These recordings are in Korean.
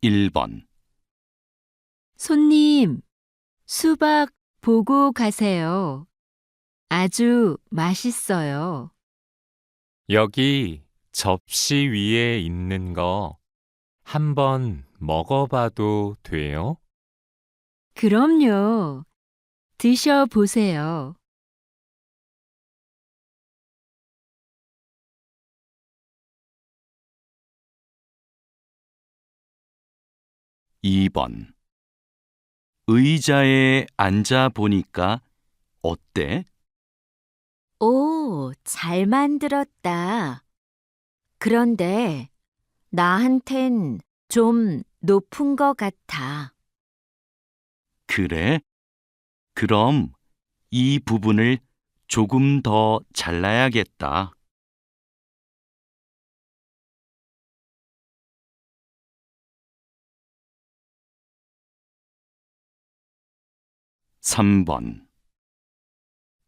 1번, 손님, 수박 보고 가세요. 아주 맛있어요. 여기 접시 위에 있는 거 한번 먹어봐도 돼요? 그럼요. 드셔보세요. 2번. 의자에 앉아 보니까 어때? 오, 잘 만들었다. 그런데 나한텐 좀 높은 것 같아. 그래? 그럼 이 부분을 조금 더 잘라야겠다. 3번.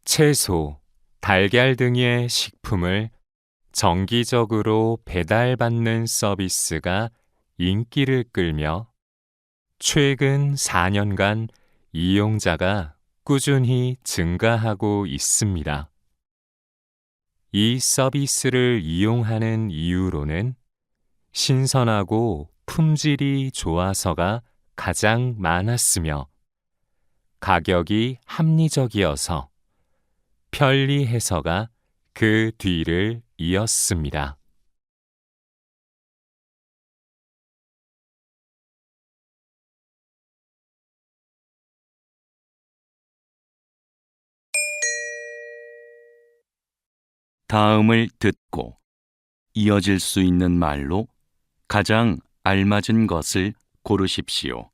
채소, 달걀 등의 식품을 정기적으로 배달받는 서비스가 인기를 끌며 최근 4년간 이용자가 꾸준히 증가하고 있습니다. 이 서비스를 이용하는 이유로는 신선하고 품질이 좋아서가 가장 많았으며 가격이 합리적이어서 편리해서가 그 뒤를 이었습니다. 다음을 듣고 이어질 수 있는 말로 가장 알맞은 것을 고르십시오.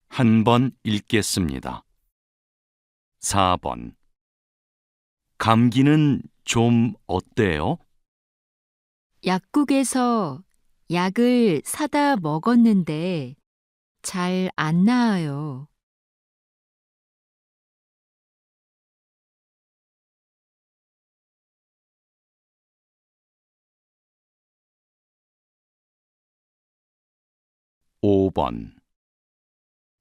한 번 읽겠습니다. 4번. 감기는 좀 어때요? 약국에서 약을 사다 먹었는데 잘 안 나아요. 5번.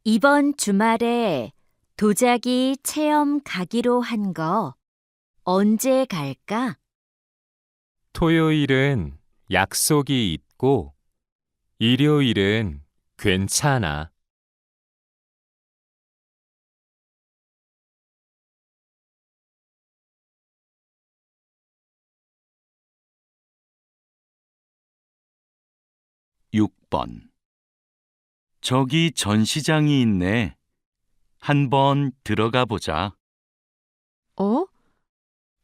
이번 주말에 도자기 체험 가기로 한 거 언제 갈까? 토요일은 약속이 있고 일요일은 괜찮아. 6번. 저기 전시장이 있네. 한번 들어가 보자. 어?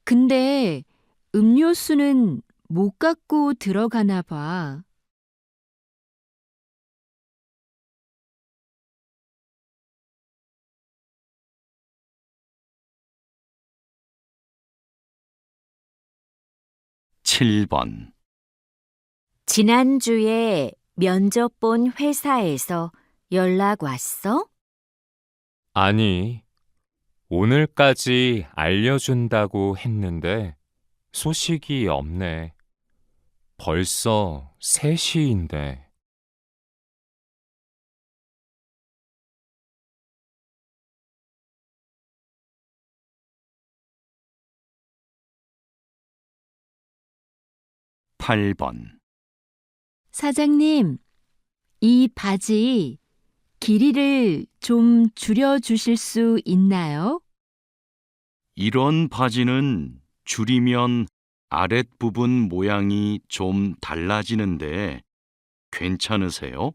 근데 음료수는 못 갖고 들어가나 봐. 7번. 지난주에 면접 본 회사에서 연락 왔어? 아니, 오늘까지 알려준다고 했는데 소식이 없네. 벌써 3시인데. 8번. 사장님, 이 바지 길이를 좀 줄여주실 수 있나요? 이런 바지는 줄이면 아랫부분 모양이 좀 달라지는데 괜찮으세요?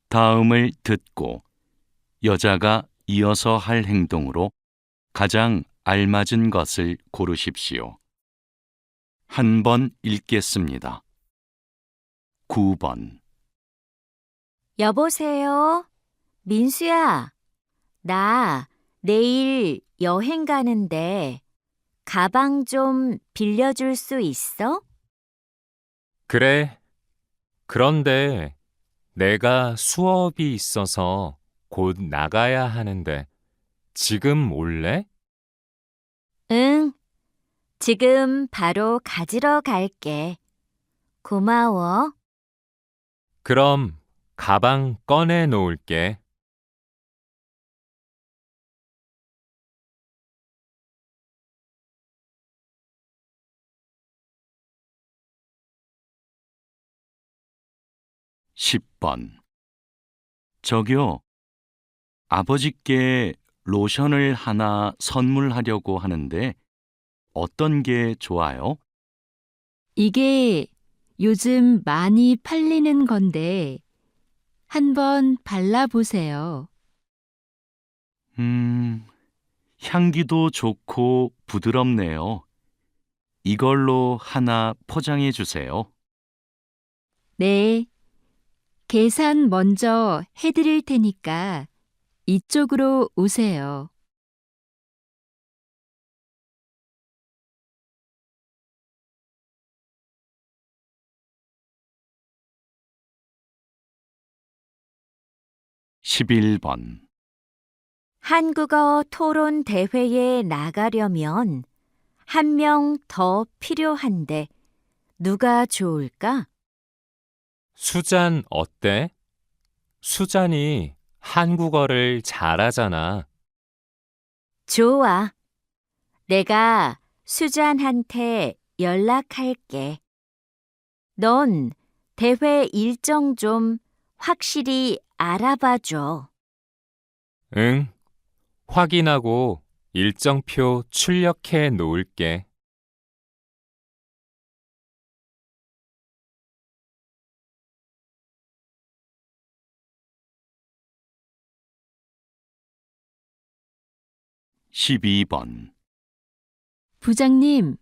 '다음을 듣고 여자가 이어서 할 행동으로 가장 알맞은 것을 고르십시오. 한 번 읽겠습니다. 9번. 여보세요? 민수야, 나 내일 여행 가는데 가방 좀 빌려줄 수 있어? 그래. 그런데 내가 수업이 있어서 곧 나가야 하는데 지금 올래? 응, 지금 바로 가지러 갈게. 고마워. 그럼 가방 꺼내 놓을게. 십 번 저기요, 아버지께 로션을 하나 선물하려고 하는데 어떤 게 좋아요? 이게 요즘 많이 팔리는 건데 한번 발라보세요. 향기도 좋고 부드럽네요. 이걸로 하나 포장해 주세요. 네, 계산 먼저 해드릴 테니까 이쪽으로 오세요. 십일 번 한국어 토론 대회에 나가려면 한 명 더 필요한데 누가 좋을까? 수잔 어때? 수잔이 한국어를 잘하잖아. 좋아. 내가 수잔한테 연락할게. 넌 대회 일정 좀 확실히 알아봐 줘. 응, 확인하고 일정표 출력해 놓을게. 십이 번 부장님,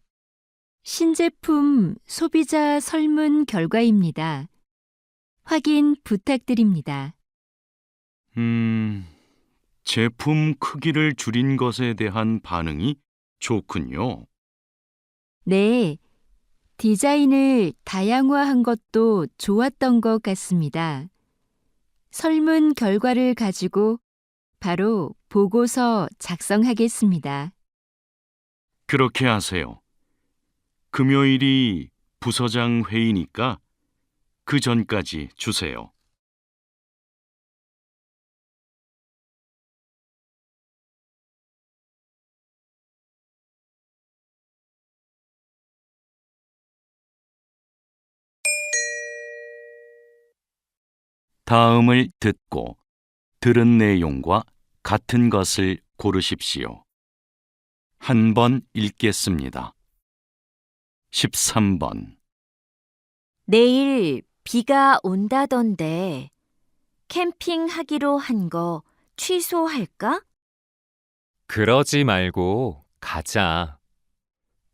신제품 소비자 설문 결과입니다. 확인 부탁드립니다. 제품 크기를 줄인 것에 대한 반응이 좋군요. 네, 디자인을 다양화한 것도 좋았던 것 같습니다. 설문 결과를 가지고 바로 보고서 작성하겠습니다. 그렇게 하세요. 금요일이 부서장 회의니까 그 전까지 주세요. 다음을 듣고 들은 내용과 같은 것을 고르십시오. 한 번 읽겠습니다. 13번 내일 비가 온다던데 캠핑하기로 한 거 취소할까? 그러지 말고 가자.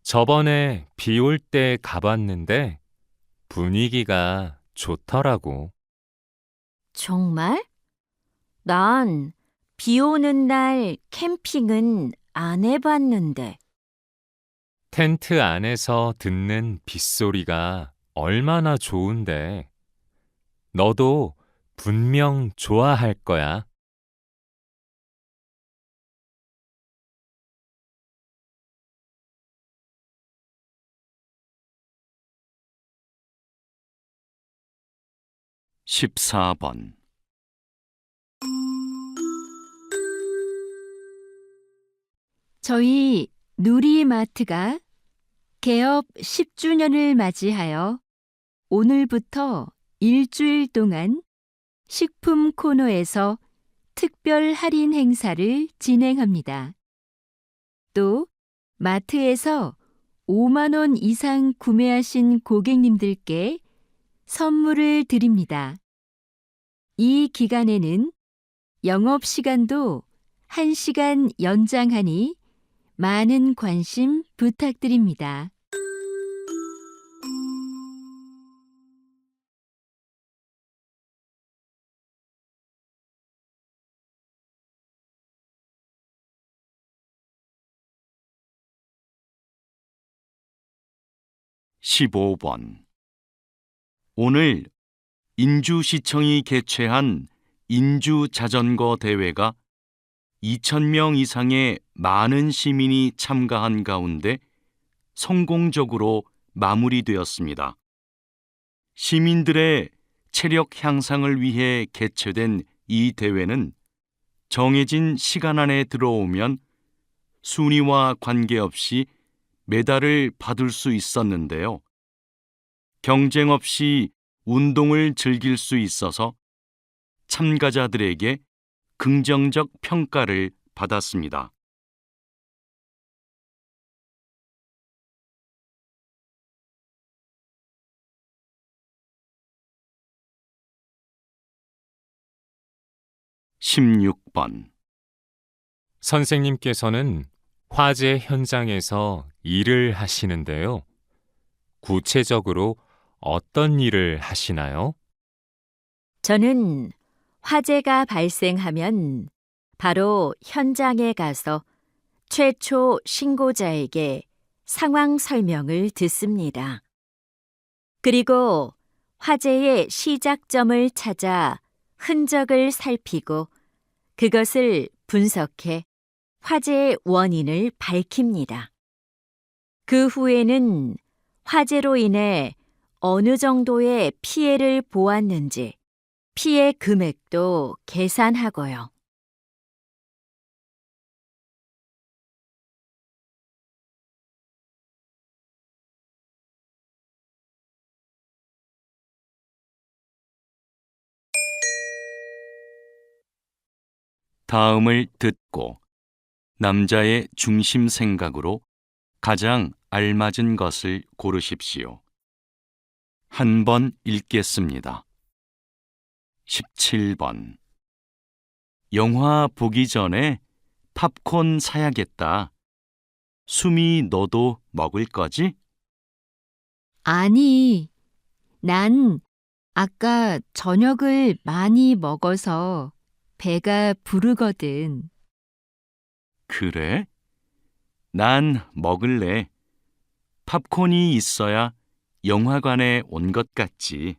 저번에 비 올 때 가봤는데 분위기가 좋더라고. 정말? 난 비 오는 날 캠핑은 안 해봤는데. 텐트 안에서 듣는 빗소리가 얼마나 좋은데. 너도 분명 좋아할 거야. 십사 번 저희 누리마트가 개업 10주년을 맞이하여 오늘부터 일주일 동안 식품 코너에서 특별 할인 행사를 진행합니다. 또 마트에서 5만 원 이상 구매하신 고객님들께 선물을 드립니다. 이 기간에는 영업시간도 1시간 연장하니 많은 관심 부탁드립니다. 십오 번 오늘 인주시청이 개최한 인주자전거 대회가 2,000명 이상의 많은 시민이 참가한 가운데 성공적으로 마무리되었습니다. 시민들의 체력 향상을 위해 개최된 이 대회는 정해진 시간 안에 들어오면 순위와 관계없이 메달을 받을 수 있었는데요. 경쟁 없이 운동을 즐길 수 있어서 참가자들에게 긍정적 평가를 받았습니다. (16번) 선생님께서는 화재 현장에서 일을 하시는데요. 구체적으로 어떤 일을 하시나요? 저는 화재가 발생하면 바로 현장에 가서 최초 신고자에게 상황 설명을 듣습니다. 그리고 화재의 시작점을 찾아 흔적을 살피고 그것을 분석해 화재의 원인을 밝힙니다. 그 후에는 화재로 인해 어느 정도의 피해를 보았는지 피해 금액도 계산하고요. 다음을 듣고 남자의 중심 생각으로 가장 알맞은 것을 고르십시오. 한 번 읽겠습니다. 17번. 영화 보기 전에 팝콘 사야겠다. 수미, 너도 먹을 거지? 아니, 난 아까 저녁을 많이 먹어서 배가 부르거든. 그래? 난 먹을래. 팝콘이 있어야 영화관에 온 것 같지.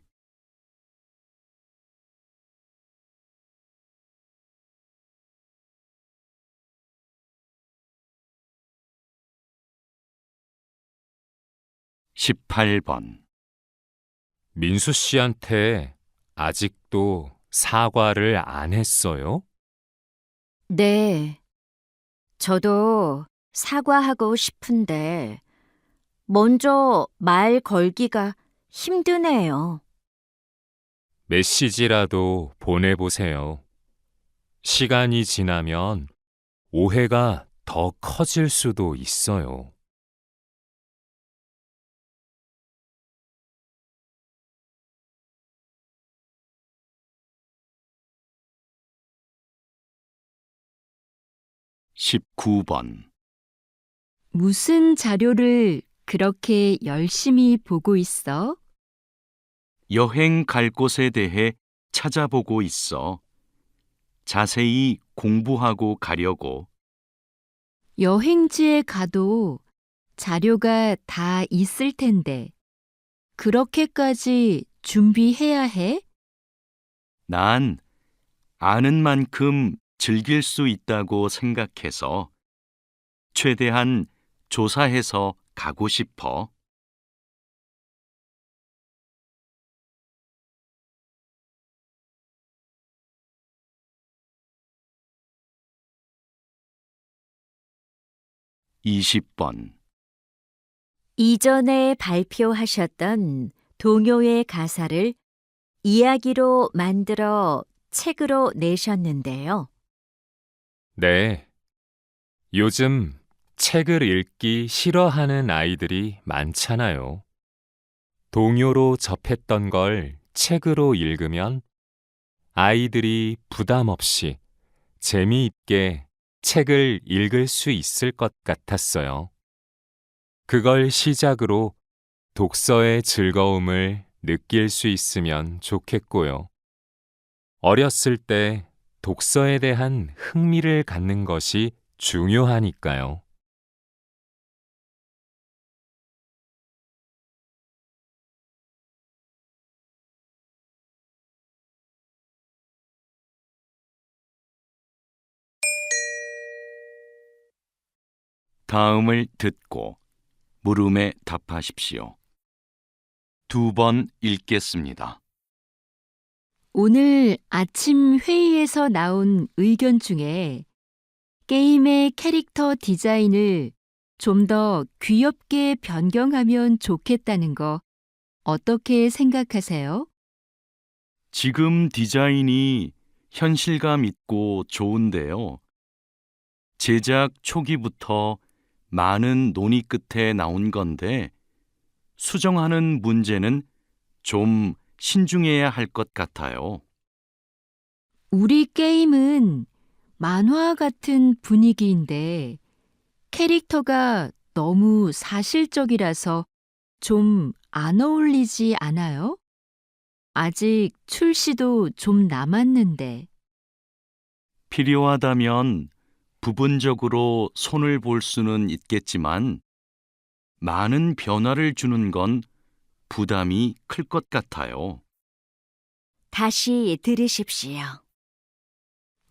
(18번) 민수 씨한테 아직도 사과를 안 했어요? 네, 저도 사과하고 싶은데 먼저 말 걸기가 힘드네요. 메시지라도 보내보세요. 시간이 지나면 오해가 더 커질 수도 있어요. (19번) 무슨 자료를 그렇게 열심히 보고 있어? 여행 갈 곳에 대해 찾아보고 있어. 자세히 공부하고 가려고. 여행지에 가도 자료가 다 있을 텐데, 그렇게까지 준비해야 해? 난 아는 만큼 즐길 수 있다고 생각해서 최대한 조사해서 가고 싶어. (20번) 이전에 발표하셨던 동요의 가사를 이야기로 만들어 책으로 내셨는데요. 네. 요즘 책을 읽기 싫어하는 아이들이 많잖아요. 동요로 접했던 걸 책으로 읽으면 아이들이 부담 없이 재미있게 책을 읽을 수 있을 것 같았어요. 그걸 시작으로 독서의 즐거움을 느낄 수 있으면 좋겠고요. 어렸을 때 독서에 대한 흥미를 갖는 것이 중요하니까요. 다음을 듣고 물음에 답하십시오. 2번 읽겠습니다. 오늘 아침 회의에서 나온 의견 중에 게임의 캐릭터 디자인을 좀 더 귀엽게 변경하면 좋겠다는 거 어떻게 생각하세요? 지금 디자인이 현실감 있고 좋은데요. 제작 초기부터 많은 논의 끝에 나온 건데 수정하는 문제는 좀 신중해야 할 것 같아요. 우리 게임은 만화 같은 분위기인데 캐릭터가 너무 사실적이라서 좀 안 어울리지 않아요? 아직 출시도 좀 남았는데. 필요하다면 부분적으로 손을 볼 수는 있겠지만 많은 변화를 주는 건 부담이 클 것 같아요. 다시 들으십시오.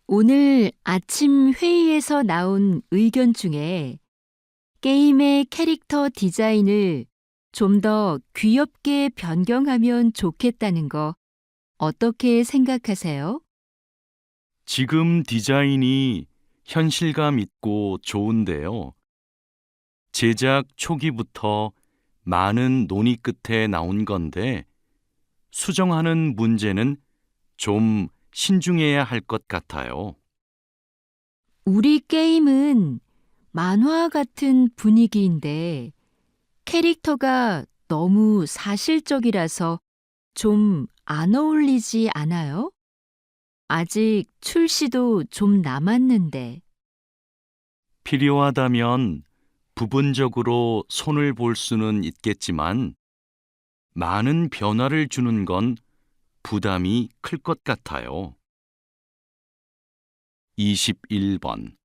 오늘 아침 회의에서 나온 의견 중에 게임의 캐릭터 디자인을 좀 더 귀엽게 변경하면 좋겠다는 거 어떻게 생각하세요? 지금 디자인이 현실감 있고 좋은데요. 제작 초기부터 많은 논의 끝에 나온 건데 수정하는 문제는 좀 신중해야 할 것 같아요. 우리 게임은 만화 같은 분위기인데 캐릭터가 너무 사실적이라서 좀 안 어울리지 않아요? 아직 출시도 좀 남았는데. 필요하다면 부분적으로 손을 볼 수는 있겠지만 많은 변화를 주는 건 부담이 클 것 같아요. 21번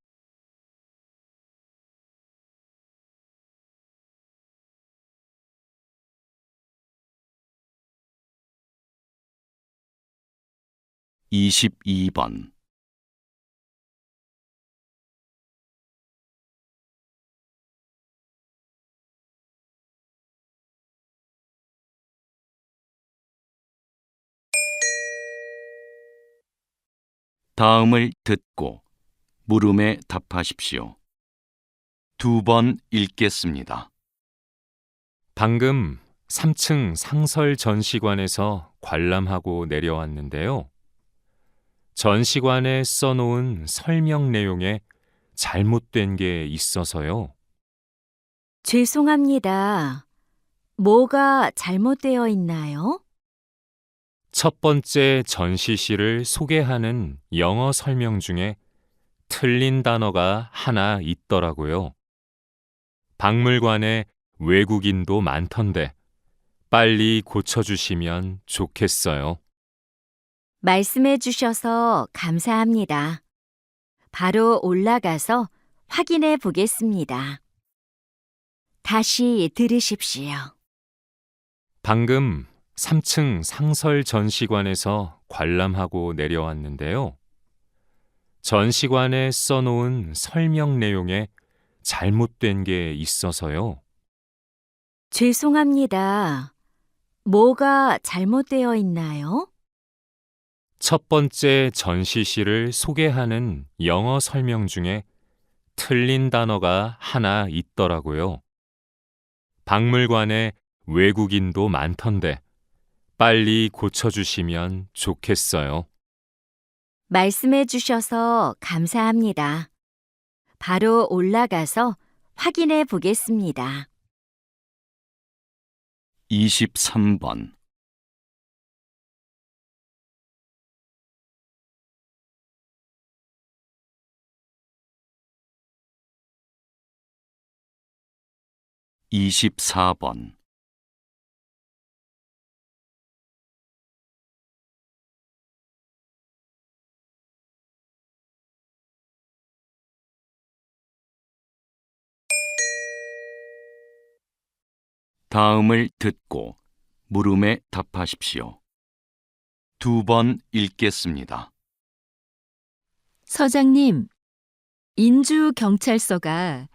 22번 다음을 듣고 물음에 답하십시오. 2번 읽겠습니다. 방금 3층 상설 전시관에서 관람하고 내려왔는데요. 전시관에 써놓은 설명 내용에 잘못된 게 있어서요. 죄송합니다. 뭐가 잘못되어 있나요? 첫 번째 전시실을 소개하는 영어 설명 중에 틀린 단어가 하나 있더라고요. 박물관에 외국인도 많던데 빨리 고쳐주시면 좋겠어요. 말씀해 주셔서 감사합니다. 바로 올라가서 확인해 보겠습니다. 다시 들으십시오. 방금 3층 상설 전시관에서 관람하고 내려왔는데요. 전시관에 써놓은 설명 내용에 잘못된 게 있어서요. 죄송합니다. 뭐가 잘못되어 있나요? 첫 번째 전시실을 소개하는 영어 설명 중에 틀린 단어가 하나 있더라고요. 박물관에 외국인도 많던데 빨리 고쳐주시면 좋겠어요. 말씀해 주셔서 감사합니다. 바로 올라가서 확인해 보겠습니다. 23번 24번 다음을 듣고 물음에 답하십시오. 2번 읽겠습니다. 서장님, 인주경찰서가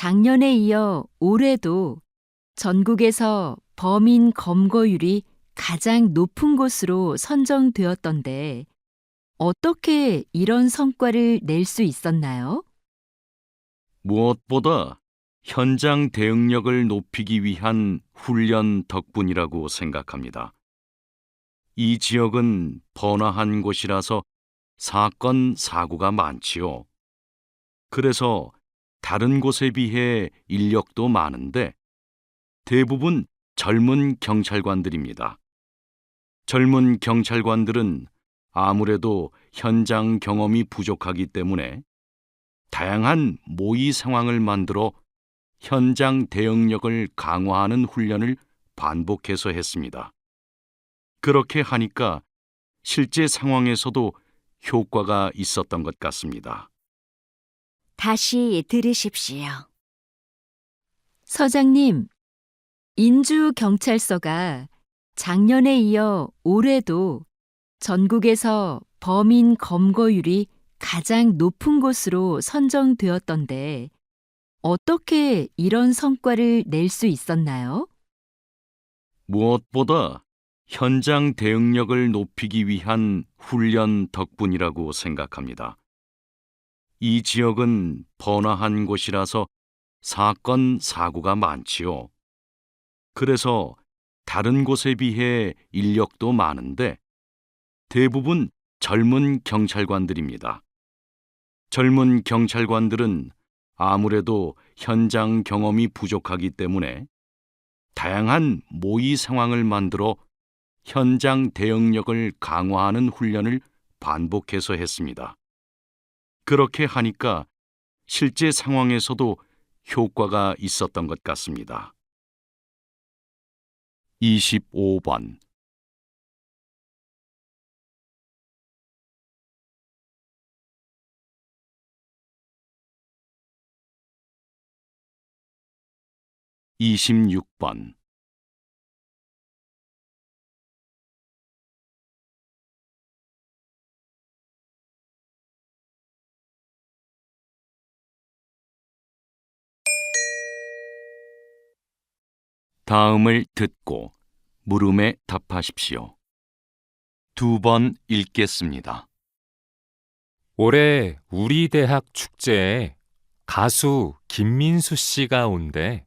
작년에 이어 올해도 전국에서 범인 검거율이 가장 높은 곳으로 선정되었던데 어떻게 이런 성과를 낼 수 있었나요? 무엇보다 현장 대응력을 높이기 위한 훈련 덕분이라고 생각합니다. 이 지역은 번화한 곳이라서 사건, 사고가 많지요. 그래서 다른 곳에 비해 인력도 많은데 대부분 젊은 경찰관들입니다. 젊은 경찰관들은 아무래도 현장 경험이 부족하기 때문에 다양한 모의 상황을 만들어 현장 대응력을 강화하는 훈련을 반복해서 했습니다. 그렇게 하니까 실제 상황에서도 효과가 있었던 것 같습니다. 다시 들으십시오. 서장님, 인주경찰서가 작년에 이어 올해도 전국에서 범인 검거율이 가장 높은 곳으로 선정되었던데 어떻게 이런 성과를 낼 수 있었나요? 무엇보다 현장 대응력을 높이기 위한 훈련 덕분이라고 생각합니다. 이 지역은 번화한 곳이라서 사건, 사고가 많지요. 그래서 다른 곳에 비해 인력도 많은데 대부분 젊은 경찰관들입니다. 젊은 경찰관들은 아무래도 현장 경험이 부족하기 때문에 다양한 모의 상황을 만들어 현장 대응력을 강화하는 훈련을 반복해서 했습니다. 그렇게 하니까 실제 상황에서도 효과가 있었던 것 같습니다. 25번 26번 다음을 듣고 물음에 답하십시오. 2번 읽겠습니다. 올해 우리 대학 축제에 가수 김민수 씨가 온대.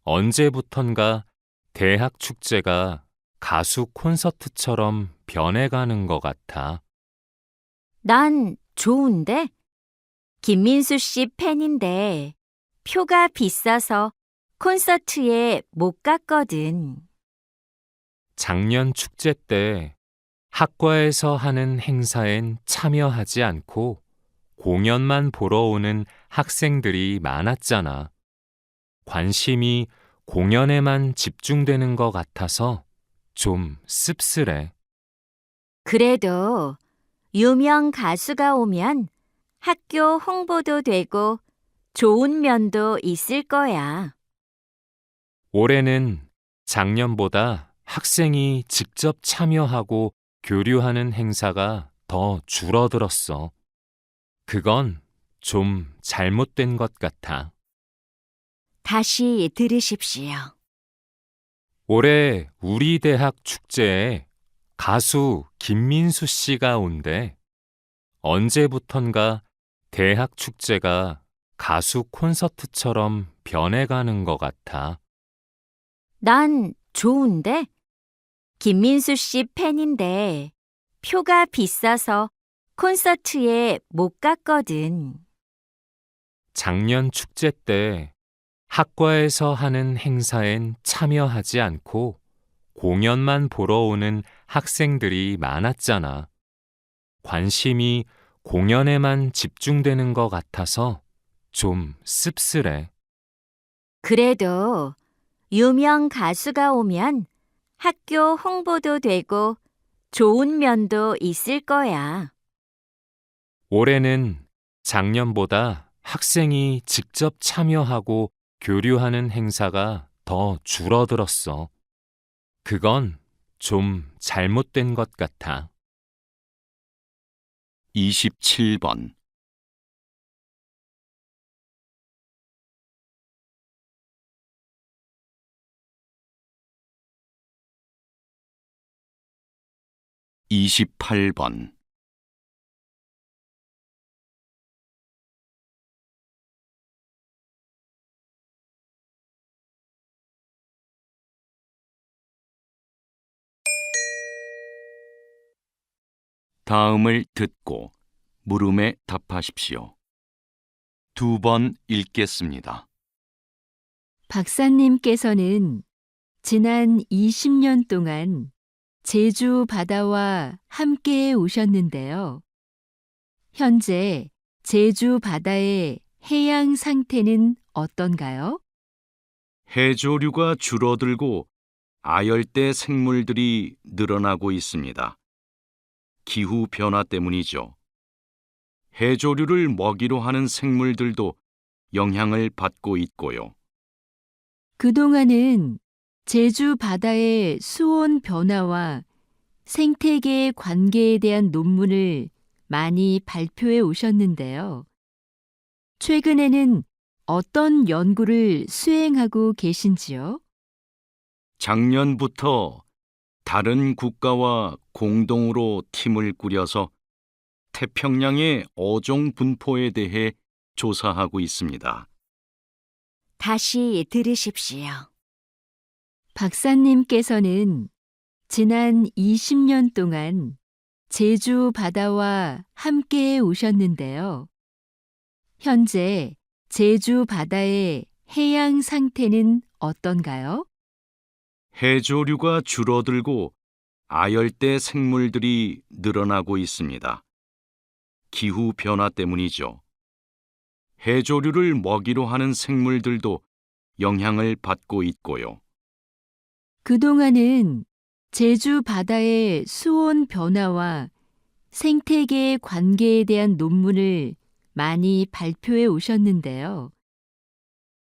언제부턴가 대학 축제가 가수 콘서트처럼 변해가는 것 같아. 난 좋은데? 김민수 씨 팬인데 표가 비싸서 콘서트에 못 갔거든. 작년 축제 때 학과에서 하는 행사엔 참여하지 않고 공연만 보러 오는 학생들이 많았잖아. 관심이 공연에만 집중되는 것 같아서 좀 씁쓸해. 그래도 유명 가수가 오면 학교 홍보도 되고 좋은 면도 있을 거야. 올해는 작년보다 학생이 직접 참여하고 교류하는 행사가 더 줄어들었어. 그건 좀 잘못된 것 같아. 다시 들으십시오. 올해 우리 대학 축제에 가수 김민수 씨가 온대. 언제부턴가 대학 축제가 가수 콘서트처럼 변해가는 것 같아. 난 좋은데? 김민수 씨 팬인데 표가 비싸서 콘서트에 못 갔거든. 작년 축제 때 학과에서 하는 행사엔 참여하지 않고 공연만 보러 오는 학생들이 많았잖아. 관심이 공연에만 집중되는 것 같아서 좀 씁쓸해. 그래도 유명 가수가 오면 학교 홍보도 되고 좋은 면도 있을 거야. 올해는 작년보다 학생이 직접 참여하고 교류하는 행사가 더 줄어들었어. 그건 좀 잘못된 것 같아. 27번 28번. 다음을 듣고 물음에 답하십시오. 2번 읽겠습니다. 박사님께서는 지난 20년 동안 제주 바다와 함께 오셨는데요. 현재 제주 바다의 해양 상태는 어떤가요? 해조류가 줄어들고 아열대 생물들이 늘어나고 있습니다. 기후 변화 때문이죠. 해조류를 먹이로 하는 생물들도 영향을 받고 있고요. 그동안은 제주 바다의 수온 변화와 생태계 관계에 대한 논문을 많이 발표해 오셨는데요. 최근에는 어떤 연구를 수행하고 계신지요? 작년부터 다른 국가와 공동으로 팀을 꾸려서 태평양의 어종 분포에 대해 조사하고 있습니다. 다시 들으십시오. 박사님께서는 지난 20년 동안 제주 바다와 함께 오셨는데요. 현재 제주 바다의 해양 상태는 어떤가요? 해조류가 줄어들고 아열대 생물들이 늘어나고 있습니다. 기후 변화 때문이죠. 해조류를 먹이로 하는 생물들도 영향을 받고 있고요. 그동안은 제주 바다의 수온 변화와 생태계 관계에 대한 논문을 많이 발표해 오셨는데요.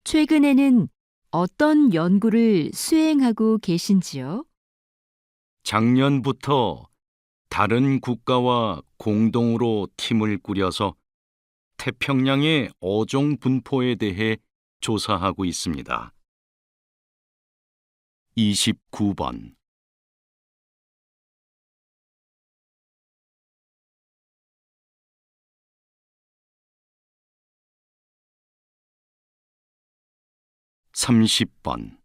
최근에는 어떤 연구를 수행하고 계신지요? 작년부터 다른 국가와 공동으로 팀을 꾸려서 태평양의 어종 분포에 대해 조사하고 있습니다. 29번. (30번)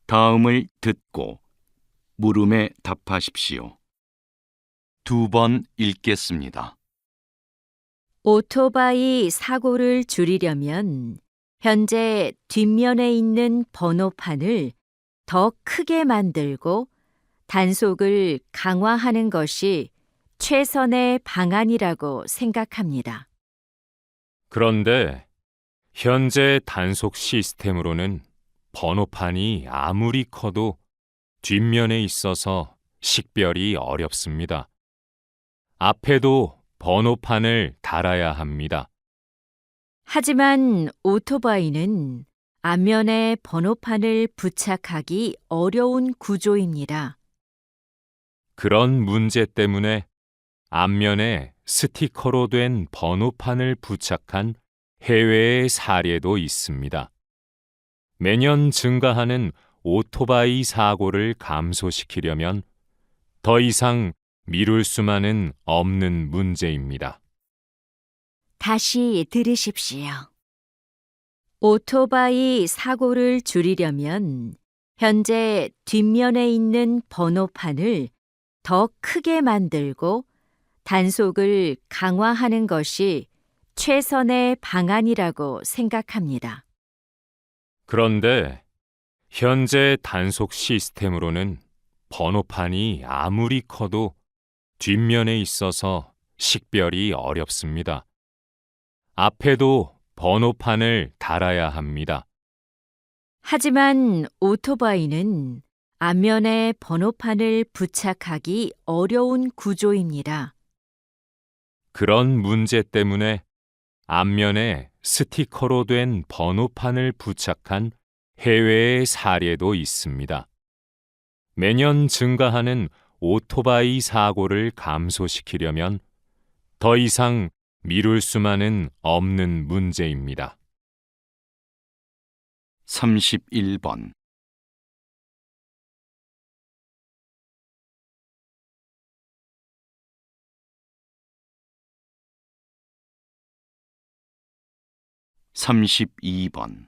다음을 듣고 물음에 답하십시오. 2번 읽겠습니다. 오토바이 사고를 줄이려면 현재 뒷면에 있는 번호판을 더 크게 만들고 단속을 강화하는 것이 최선의 방안이라고 생각합니다. 그런데 현재 단속 시스템으로는 번호판이 아무리 커도 뒷면에 있어서 식별이 어렵습니다. 앞에도 번호판을 달아야 합니다. 하지만 오토바이는 앞면에 번호판을 부착하기 어려운 구조입니다. 그런 문제 때문에 앞면에 스티커로 된 번호판을 부착한 해외의 사례도 있습니다. 매년 증가하는 오토바이 사고를 감소시키려면 더 이상 미룰 수만은 없는 문제입니다. 다시 들으십시오. 오토바이 사고를 줄이려면 현재 뒷면에 있는 번호판을 더 크게 만들고 단속을 강화하는 것이 최선의 방안이라고 생각합니다. 그런데 현재 단속 시스템으로는 번호판이 아무리 커도 뒷면에 있어서 식별이 어렵습니다. 앞에도 번호판을 달아야 합니다. 하지만 오토바이는 앞면에 번호판을 부착하기 어려운 구조입니다. 그런 문제 때문에 앞면에 스티커로 된 번호판을 부착한 해외의 사례도 있습니다. 매년 증가하는 오토바이 사고를 감소시키려면 더 이상 미룰 수만은 없는 문제입니다. 31번. 삼십이 번.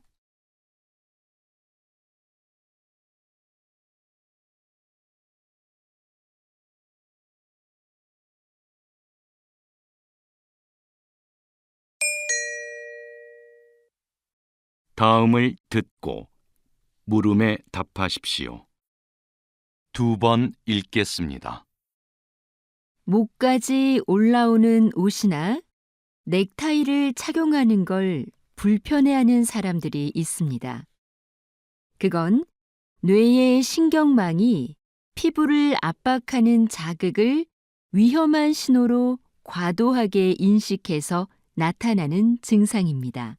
다음을 듣고 물음에 답하십시오. 2번 읽겠습니다. 목까지 올라오는 옷이나 넥타이를 착용하는 걸 불편해하는 사람들이 있습니다. 그건 뇌의 신경망이 피부를 압박하는 자극을 위험한 신호로 과도하게 인식해서 나타나는 증상입니다.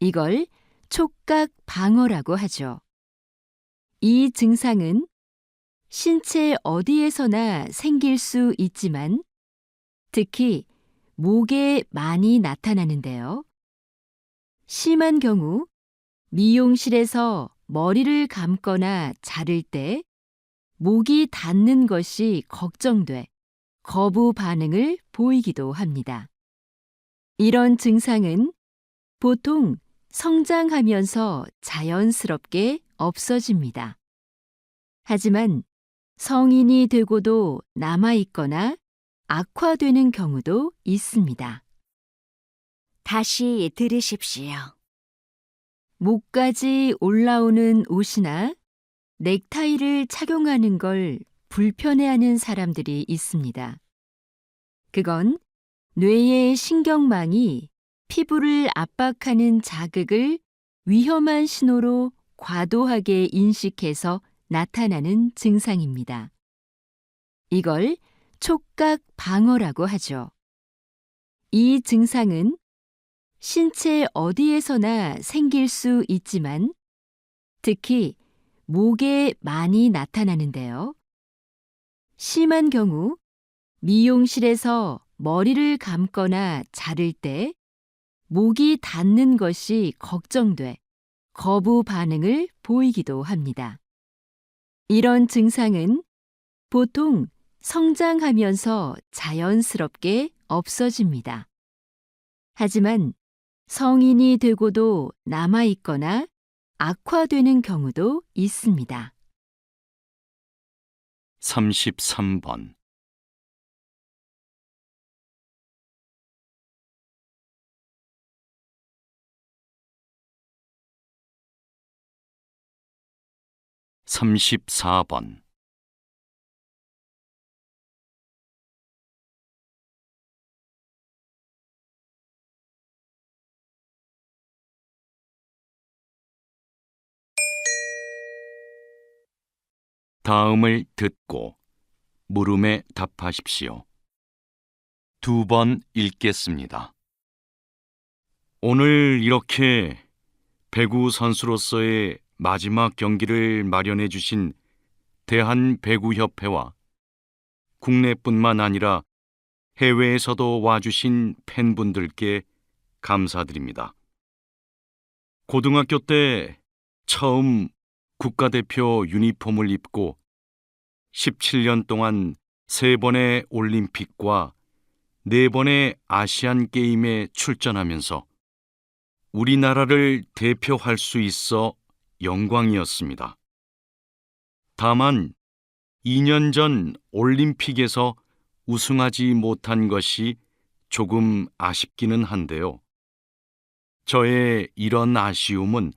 이걸 촉각 방어라고 하죠. 이 증상은 신체 어디에서나 생길 수 있지만 특히 목에 많이 나타나는데요. 심한 경우 미용실에서 머리를 감거나 자를 때 목이 닿는 것이 걱정돼 거부 반응을 보이기도 합니다. 이런 증상은 보통 성장하면서 자연스럽게 없어집니다. 하지만 성인이 되고도 남아있거나 악화되는 경우도 있습니다. 다시 들으십시오. 목까지 올라오는 옷이나 넥타이를 착용하는 걸 불편해하는 사람들이 있습니다. 그건 뇌의 신경망이 피부를 압박하는 자극을 위험한 신호로 과도하게 인식해서 나타나는 증상입니다. 이걸 촉각 방어라고 하죠. 이 증상은 신체 어디에서나 생길 수 있지만 특히 목에 많이 나타나는데요. 심한 경우 미용실에서 머리를 감거나 자를 때 목이 닿는 것이 걱정돼 거부 반응을 보이기도 합니다. 이런 증상은 보통 성장하면서 자연스럽게 없어집니다. 하지만 성인이 되고도 남아있거나 악화되는 경우도 있습니다. 33번. 삼십사 번. 다음을 듣고 물음에 답하십시오. 2번 읽겠습니다. 오늘 이렇게 배구 선수로서의 마지막 경기를 마련해 주신 대한배구협회와 국내뿐만 아니라 해외에서도 와주신 팬분들께 감사드립니다. 고등학교 때 처음 국가대표 유니폼을 입고 17년 동안 3번의 올림픽과 4번의 아시안 게임에 출전하면서 우리나라를 대표할 수 있어 영광이었습니다. 다만 2년 전 올림픽에서 우승하지 못한 것이 조금 아쉽기는 한데요. 저의 이런 아쉬움은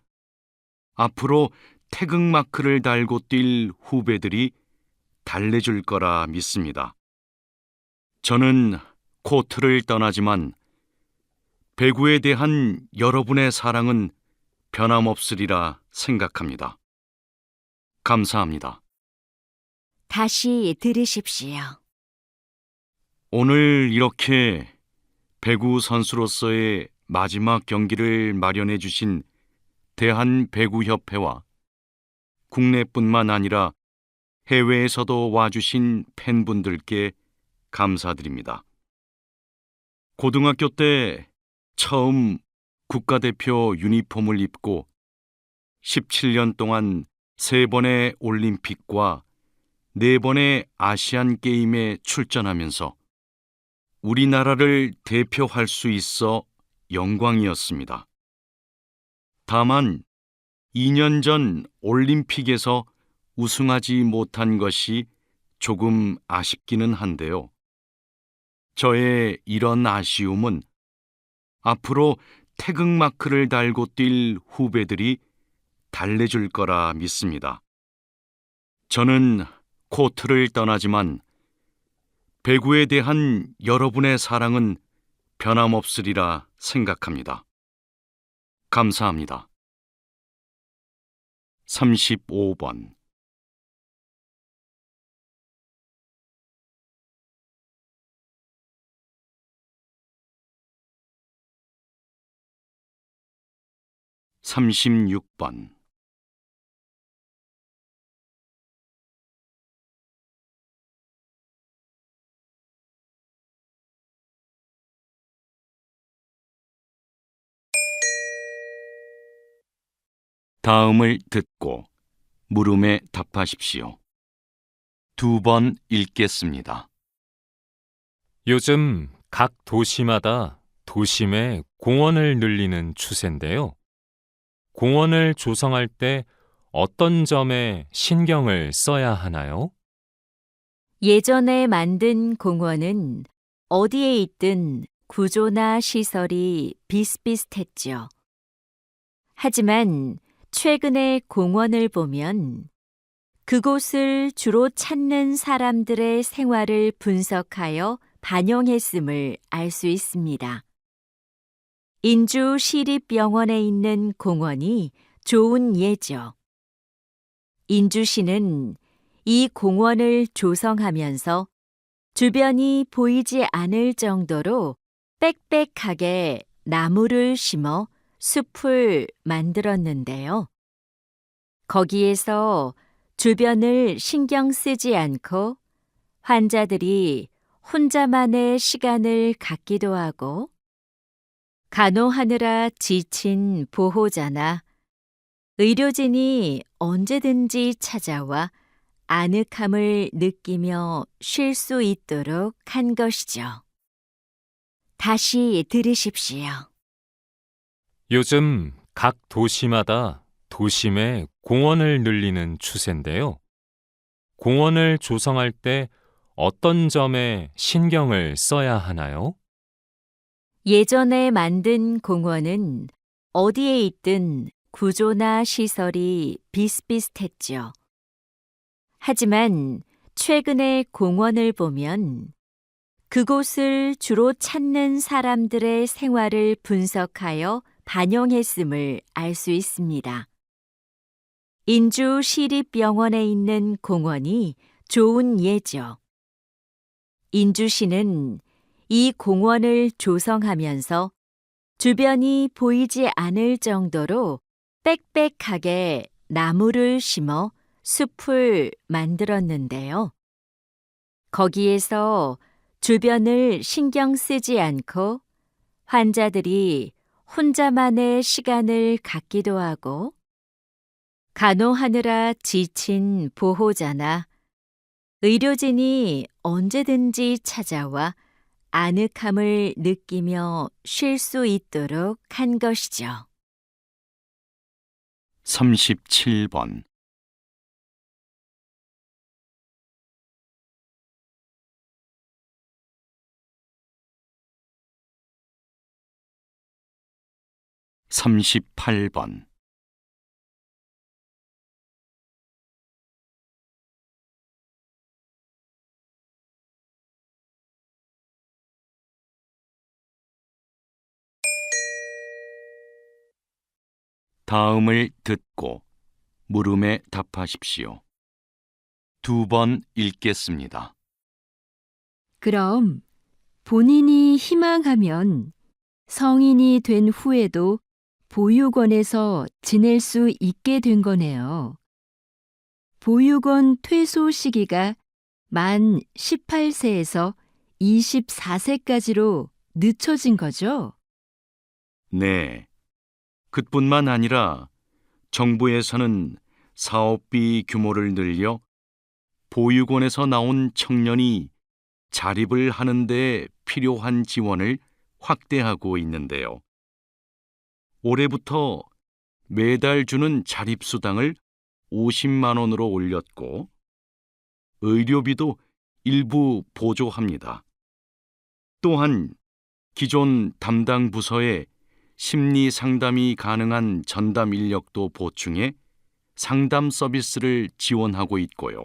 앞으로 태극마크를 달고 뛸 후배들이 달래줄 거라 믿습니다. 저는 코트를 떠나지만 배구에 대한 여러분의 사랑은 변함없으리라 생각합니다. 감사합니다. 다시 들으십시오. 오늘 이렇게 배구 선수로서의 마지막 경기를 마련해 주신 대한배구협회와 국내뿐만 아니라 해외에서도 와주신 팬분들께 감사드립니다. 고등학교 때 처음 국가대표 유니폼을 입고 17년 동안 3번의 올림픽과 4번의 아시안 게임에 출전하면서 우리나라를 대표할 수 있어 영광이었습니다. 다만 2년 전 올림픽에서 우승하지 못한 것이 조금 아쉽기는 한데요. 저의 이런 아쉬움은 앞으로 태극마크를 달고 뛸 후배들이 달래줄 거라 믿습니다. 저는 코트를 떠나지만 배구에 대한 여러분의 사랑은 변함없으리라 생각합니다. 감사합니다. 35번 36번 다음을 듣고 물음에 답하십시오. 2번 읽겠습니다. 요즘 각 도시마다 도심의 공원을 늘리는 추세인데요. 공원을 조성할 때 어떤 점에 신경을 써야 하나요? 예전에 만든 공원은 어디에 있든 구조나 시설이 비슷비슷했죠. 하지만 최근의 공원을 보면 그곳을 주로 찾는 사람들의 생활을 분석하여 반영했음을 알 수 있습니다. 인주 시립병원에 있는 공원이 좋은 예죠. 인주시는 이 공원을 조성하면서 주변이 보이지 않을 정도로 빽빽하게 나무를 심어 숲을 만들었는데요. 거기에서 주변을 신경 쓰지 않고 환자들이 혼자만의 시간을 갖기도 하고 간호하느라 지친 보호자나 의료진이 언제든지 찾아와 아늑함을 느끼며 쉴 수 있도록 한 것이죠. 다시 들으십시오. 요즘 각 도시마다 도심의 공원을 늘리는 추세인데요. 공원을 조성할 때 어떤 점에 신경을 써야 하나요? 예전에 만든 공원은 어디에 있든 구조나 시설이 비슷비슷했죠. 하지만 최근의 공원을 보면 그곳을 주로 찾는 사람들의 생활을 분석하여 반영했음을 알 수 있습니다. 인주 시립병원에 있는 공원이 좋은 예죠. 인주시는 이 공원을 조성하면서 주변이 보이지 않을 정도로 빽빽하게 나무를 심어 숲을 만들었는데요. 거기에서 주변을 신경 쓰지 않고 환자들이 혼자만의 시간을 갖기도 하고 간호하느라 지친 보호자나 의료진이 언제든지 찾아와 아늑함을 느끼며 쉴 수 있도록 한 것이죠. 37번 38번 다음을 듣고 물음에 답하십시오. 2번 읽겠습니다. 그럼 본인이 희망하면 성인이 된 후에도 보육원에서 지낼 수 있게 된 거네요. 보육원 퇴소 시기가 만 18세에서 24세까지로 늦춰진 거죠? 네. 그뿐만 아니라 정부에서는 사업비 규모를 늘려 보육원에서 나온 청년이 자립을 하는 데 필요한 지원을 확대하고 있는데요. 올해부터 매달 주는 자립수당을 50만 원으로 올렸고 의료비도 일부 보조합니다. 또한 기존 담당 부서에 심리 상담이 가능한 전담 인력도 보충해 상담 서비스를 지원하고 있고요.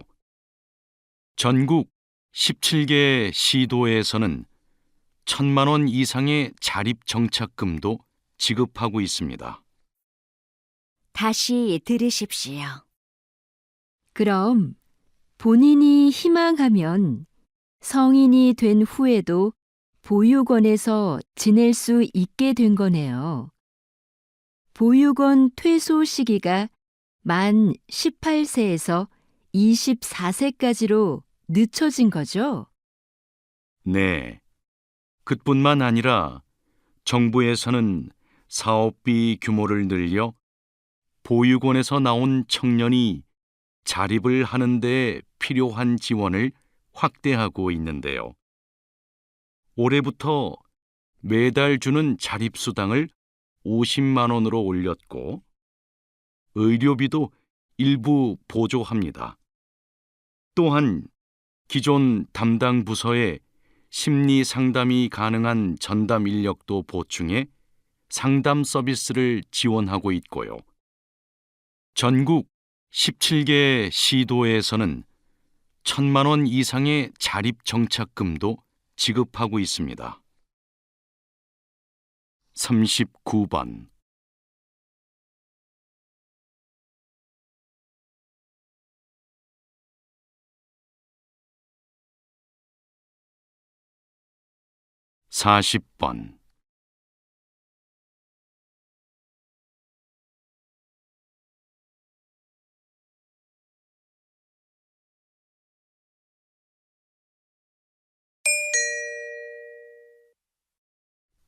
전국 17개 시도에서는 1,000만 원 이상의 자립 정착금도 지급하고 있습니다. 다시 들으십시오. 그럼 본인이 희망하면 성인이 된 후에도 보육원에서 지낼 수 있게 된 거네요. 보육원 퇴소 시기가 만 18세에서 24세까지로 늦춰진 거죠? 네. 그뿐만 아니라 정부에서는 사업비 규모를 늘려 보육원에서 나온 청년이 자립을 하는 데 필요한 지원을 확대하고 있는데요. 올해부터 매달 주는 자립수당을 50만 원으로 올렸고 의료비도 일부 보조합니다. 또한 기존 담당 부서에 심리 상담이 가능한 전담 인력도 보충해 상담 서비스를 지원하고 있고요. 전국 17개 시도에서는 1,000만 원 이상의 자립 정착금도 지급하고 있습니다. 39번. (40번)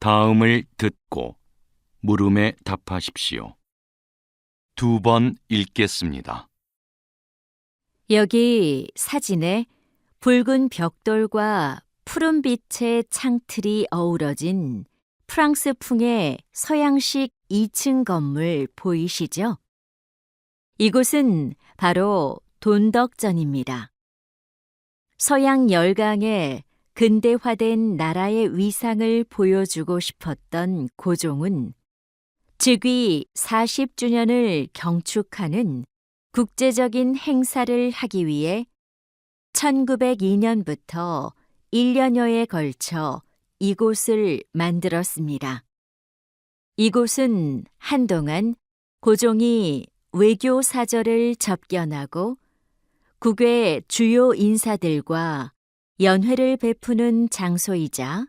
다음을 듣고 물음에 답하십시오. 2번 읽겠습니다. 여기 사진에 붉은 벽돌과 푸른빛의 창틀이 어우러진 프랑스풍의 서양식 2층 건물 보이시죠? 이곳은 바로 돈덕전입니다. 서양 열강의 근대화된 나라의 위상을 보여주고 싶었던 고종은 즉위 40주년을 경축하는 국제적인 행사를 하기 위해 1902년부터 1년여에 걸쳐 이곳을 만들었습니다. 이곳은 한동안 고종이 외교 사절을 접견하고 국외 주요 인사들과 연회를 베푸는 장소이자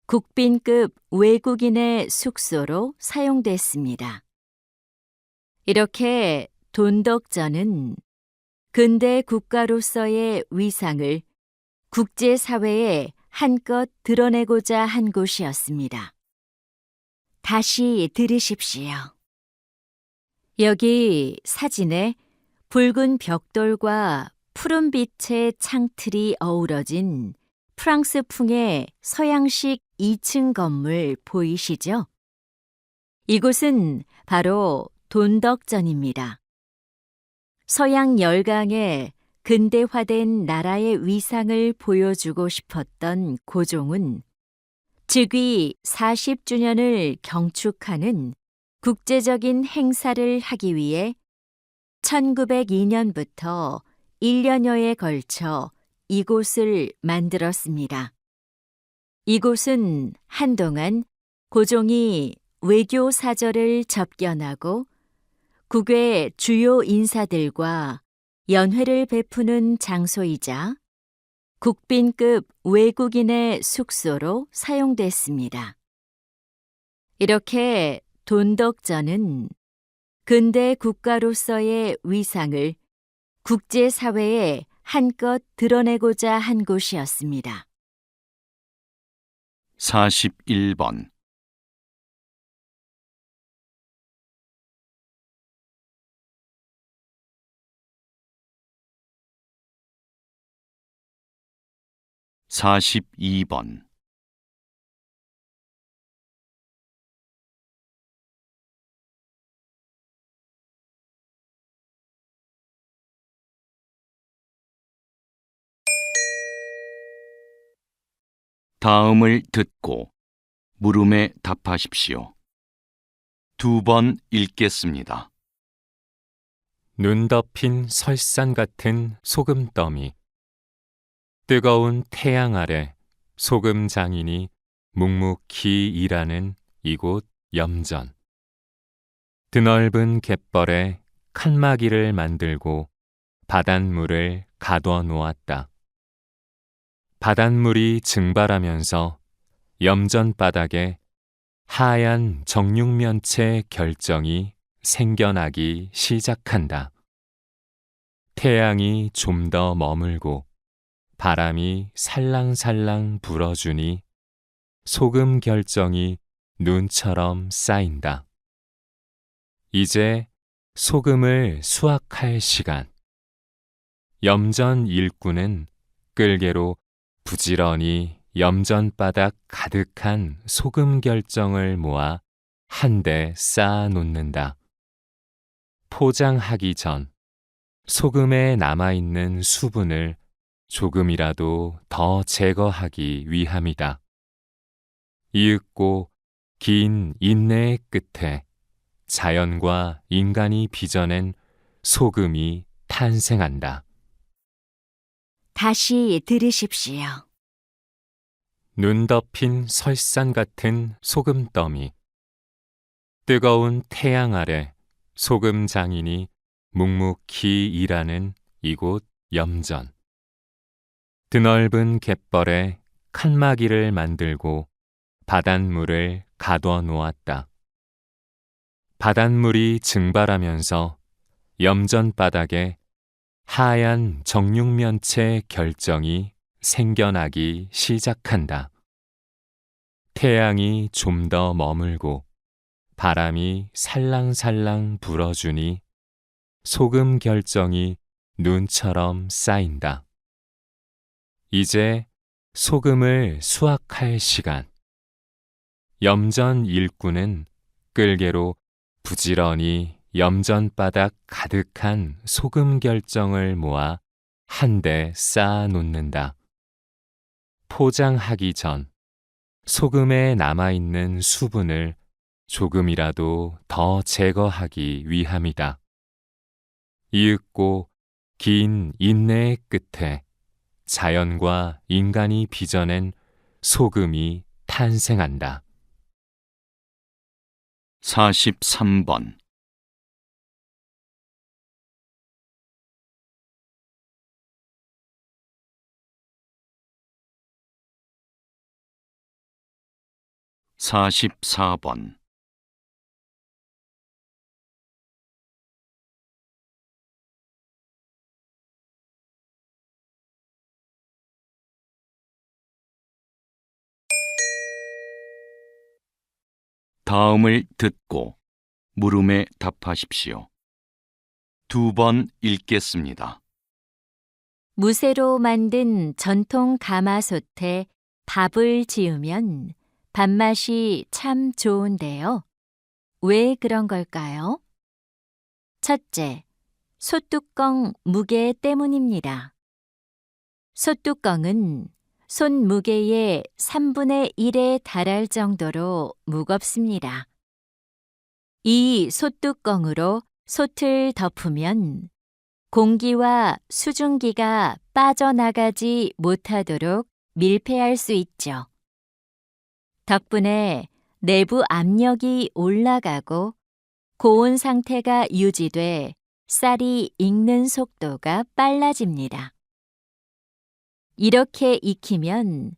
국빈급 외국인의 숙소로 사용됐습니다. 이렇게 돈덕전은 근대 국가로서의 위상을 국제사회에 한껏 드러내고자 한 곳이었습니다. 다시 들으십시오. 여기 사진에 붉은 벽돌과 푸른빛의 창틀이 어우러진 프랑스풍의 서양식 2층 건물 보이시죠? 이곳은 바로 돈덕전입니다. 서양 열강의 근대화된 나라의 위상을 보여주고 싶었던 고종은 즉위 40주년을 경축하는 국제적인 행사를 하기 위해 1902년부터 1년여에 걸쳐 이곳을 만들었습니다. 이곳은 한동안 고종이 외교 사절을 접견하고 국외 주요 인사들과 연회를 베푸는 장소이자 국빈급 외국인의 숙소로 사용됐습니다. 이렇게 돈덕전은 근대 국가로서의 위상을 국제사회에 한껏 드러내고자 한 곳이었습니다. 41번. (42번) 다음을 듣고 물음에 답하십시오. 2번 읽겠습니다. 눈 덮인 설산 같은 소금더미. 뜨거운 태양 아래 소금 장인이 묵묵히 일하는 이곳 염전. 드넓은 갯벌에 칸막이를 만들고 바닷물을 가둬 놓았다. 바닷물이 증발하면서 염전 바닥에 하얀 정육면체 결정이 생겨나기 시작한다. 태양이 좀 더 머물고 바람이 살랑살랑 불어주니 소금 결정이 눈처럼 쌓인다. 이제 소금을 수확할 시간. 염전 일꾼은 끌개로 부지런히 염전바닥 가득한 소금 결정을 모아 한데 쌓아 놓는다. 포장하기 전 소금에 남아있는 수분을 조금이라도 더 제거하기 위함이다. 이윽고 긴 인내의 끝에 자연과 인간이 빚어낸 소금이 탄생한다. 다시 들으십시오. 눈 덮인 설산 같은 소금더미. 뜨거운 태양 아래 소금 장인이 묵묵히 일하는 이곳 염전. 드넓은 갯벌에 칸막이를 만들고 바닷물을 가둬 놓았다. 바닷물이 증발하면서 염전 바닥에 하얀 정육면체 결정이 생겨나기 시작한다. 태양이 좀 더 머물고 바람이 살랑살랑 불어주니 소금 결정이 눈처럼 쌓인다. 이제 소금을 수확할 시간. 염전 일꾼은 끌개로 부지런히 염전바닥 가득한 소금 결정을 모아 한데 쌓아 놓는다. 포장하기 전 소금에 남아있는 수분을 조금이라도 더 제거하기 위함이다. 이윽고 긴 인내의 끝에 자연과 인간이 빚어낸 소금이 탄생한다. 43번. (44번) 다음을 듣고 물음에 답하십시오. 2번 읽겠습니다. 무쇠로 만든 전통 가마솥에 밥을 지으면 밥맛이 참 좋은데요. 왜 그런 걸까요? 첫째, 솥뚜껑 무게 때문입니다. 솥뚜껑은 손 무게의 3분의 1에 달할 정도로 무겁습니다. 이 솥뚜껑으로 솥을 덮으면 공기와 수증기가 빠져나가지 못하도록 밀폐할 수 있죠. 덕분에 내부 압력이 올라가고 고온 상태가 유지돼 쌀이 익는 속도가 빨라집니다. 이렇게 익히면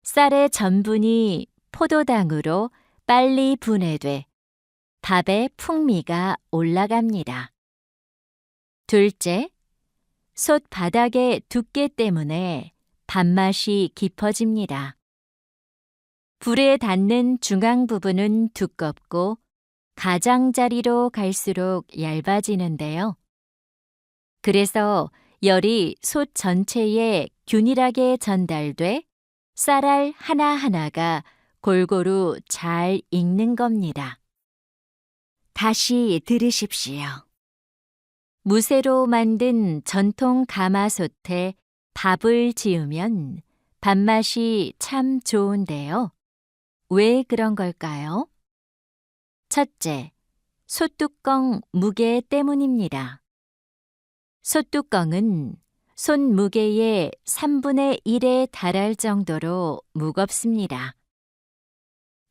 쌀의 전분이 포도당으로 빨리 분해돼 밥의 풍미가 올라갑니다. 둘째, 솥 바닥의 두께 때문에 밥맛이 깊어집니다. 불에 닿는 중앙 부분은 두껍고 가장자리로 갈수록 얇아지는데요. 그래서 열이 솥 전체에 균일하게 전달돼 쌀알 하나하나가 골고루 잘 익는 겁니다. 다시 들으십시오. 무쇠로 만든 전통 가마솥에 밥을 지으면 밥맛이 참 좋은데요. 왜 그런 걸까요? 첫째, 솥뚜껑 무게 때문입니다. 솥뚜껑은 손 무게의 3분의 1에 달할 정도로 무겁습니다.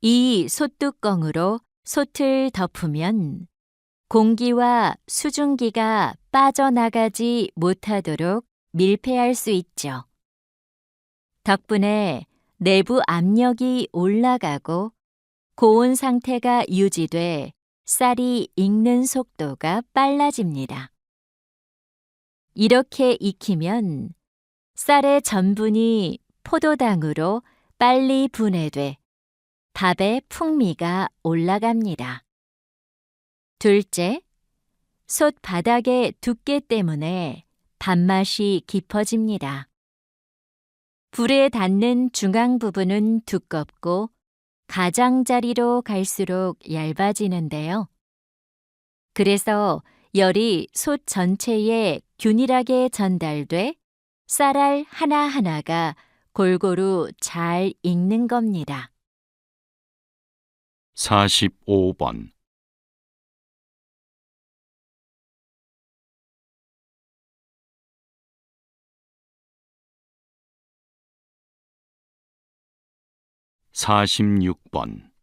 이 솥뚜껑으로 솥을 덮으면 공기와 수증기가 빠져나가지 못하도록 밀폐할 수 있죠. 덕분에 내부 압력이 올라가고 고온 상태가 유지돼 쌀이 익는 속도가 빨라집니다. 이렇게 익히면 쌀의 전분이 포도당으로 빨리 분해돼 밥의 풍미가 올라갑니다. 둘째, 솥 바닥의 두께 때문에 밥맛이 깊어집니다. 불에 닿는 중앙 부분은 두껍고 가장자리로 갈수록 얇아지는데요. 그래서 열이 솥 전체에 균일하게 전달돼 쌀알 하나하나가 골고루 잘 익는 겁니다. 45번. (46번)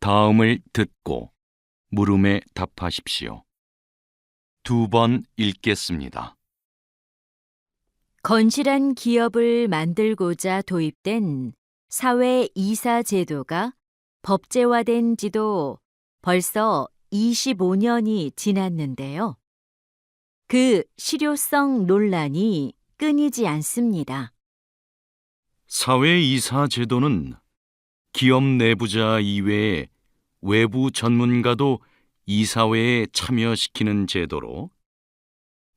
다음을 듣고 물음에 답하십시오. 2번 읽겠습니다. 건실한 기업을 만들고자 도입된 사회 이사 제도가 법제화된 지도 벌써 25년이 지났는데요. 그 실효성 논란이 끊이지 않습니다. 사회이사 제도는 기업 내부자 이외에 외부 전문가도 이사회에 참여시키는 제도로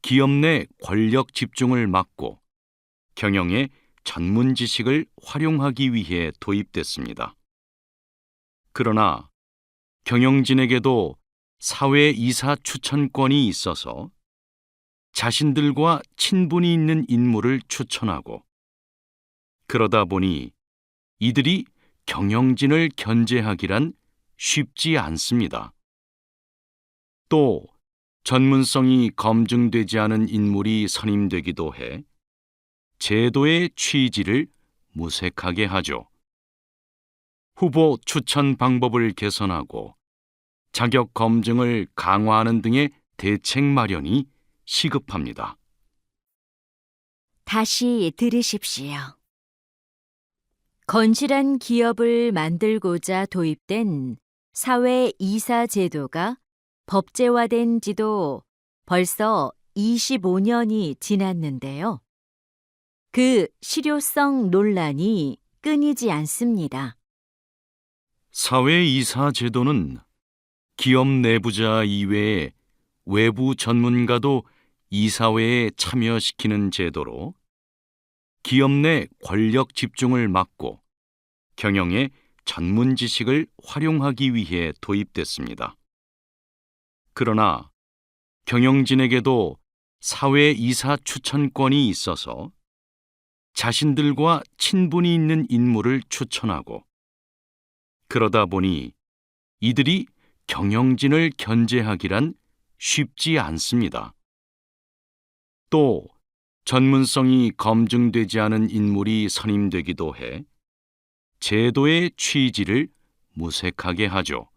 기업 내 권력 집중을 막고 경영에 전문 지식을 활용하기 위해 도입됐습니다. 그러나 경영진에게도 사회이사 추천권이 있어서 자신들과 친분이 있는 인물을 추천하고 그러다 보니 이들이 경영진을 견제하기란 쉽지 않습니다. 또 전문성이 검증되지 않은 인물이 선임되기도 해 제도의 취지를 무색하게 하죠. 후보 추천 방법을 개선하고 자격 검증을 강화하는 등의 대책 마련이 시급합니다. 다시 들으십시오. 건실한 기업을 만들고자 도입된 사회 이사 제도가 법제화된 지도 벌써 25년이 지났는데요. 그 실효성 논란이 끊이지 않습니다. 사회이사 제도는 기업 내부자 이외에 외부 전문가도 이사회에 참여시키는 제도로 기업 내 권력 집중을 막고 경영에 전문 지식을 활용하기 위해 도입됐습니다. 그러나 경영진에게도 사회이사 추천권이 있어서 자신들과 친분이 있는 인물을 추천하고 그러다 보니 이들이 경영진을 견제하기란 쉽지 않습니다. 또 전문성이 검증되지 않은 인물이 선임되기도 해 제도의 취지를 무색하게 하죠.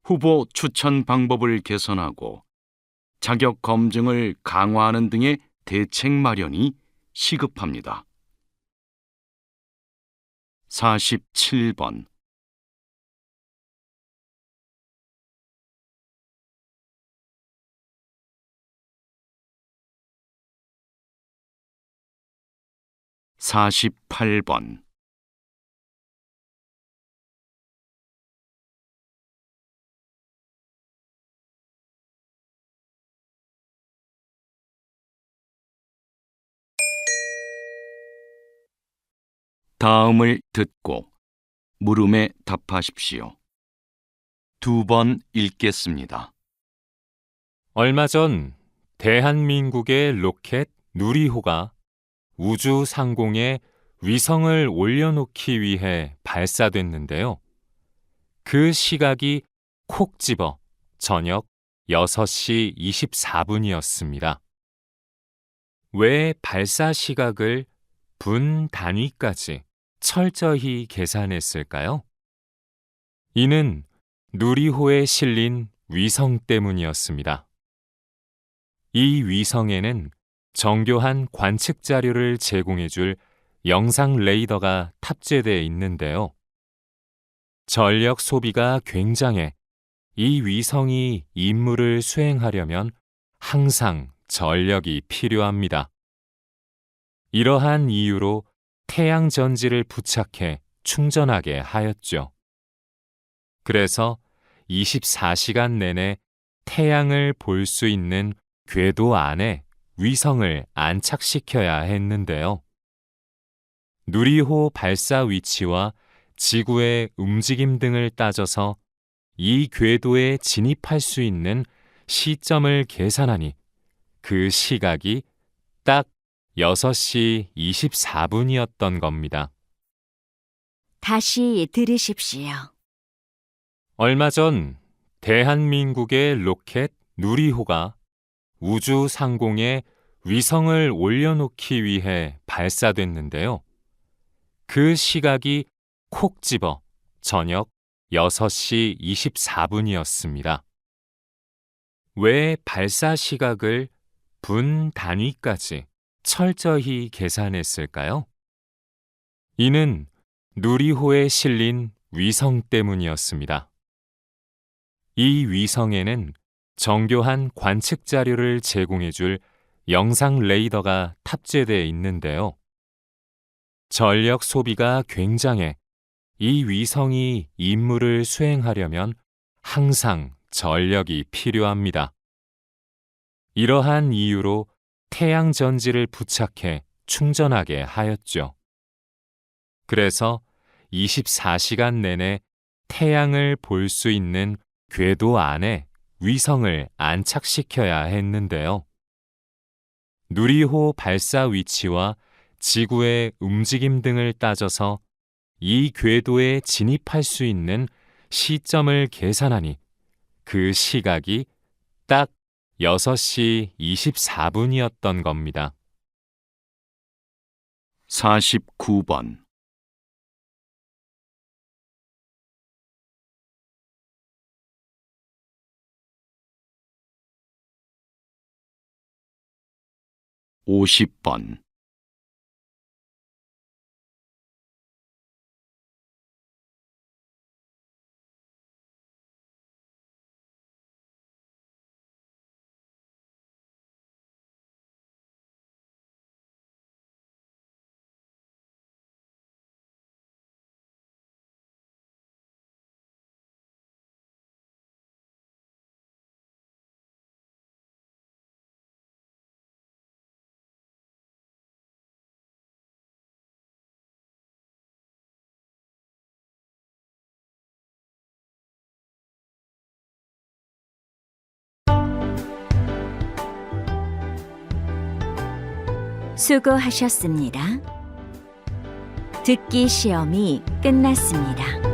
후보 추천 방법을 개선하고 자격 검증을 강화하는 등의 대책 마련이 시급합니다. 47번 48번 '다음을 듣고 물음에 답하십시오. 2번 읽겠습니다. 얼마 전 대한민국의 로켓 누리호가 우주 상공에 위성을 올려놓기 위해 발사됐는데요. 그 시각이 콕 집어 저녁 6시 24분이었습니다. 왜 발사 시각을 분 단위까지 철저히 계산했을까요? 이는 누리호에 실린 위성 때문이었습니다. 이 위성에는 정교한 관측 자료를 제공해줄 영상 레이더가 탑재되어 있는데요. 전력 소비가 굉장해 이 위성이 임무를 수행하려면 항상 전력이 필요합니다. 이러한 이유로 태양 전지를 부착해 충전하게 하였죠. 그래서 24시간 내내 태양을 볼 수 있는 궤도 안에 위성을 안착시켜야 했는데요. 누리호 발사 위치와 지구의 움직임 등을 따져서 이 궤도에 진입할 수 있는 시점을 계산하니 그 시각이 딱 6시 24분이었던 겁니다. 다시 들으십시오. 얼마 전 대한민국의 로켓 누리호가 우주 상공에 위성을 올려놓기 위해 발사됐는데요. 그 시각이 콕 집어 저녁 6시 24분이었습니다. 왜 발사 시각을 분 단위까지 철저히 계산했을까요? 이는 누리호에 실린 위성 때문이었습니다. 이 위성에는 정교한 관측 자료를 제공해줄 영상 레이더가 탑재되어 있는데요. 전력 소비가 굉장해 이 위성이 임무를 수행하려면 항상 전력이 필요합니다. 이러한 이유로 태양 전지를 부착해 충전하게 하였죠. 그래서 24시간 내내 태양을 볼 수 있는 궤도 안에 위성을 안착시켜야 했는데요. 누리호 발사 위치와 지구의 움직임 등을 따져서 이 궤도에 진입할 수 있는 시점을 계산하니 그 시각이 딱 6시 24분이었던 겁니다. 49번 50번 '수고하셨습니다. 듣기 시험이 끝났습니다.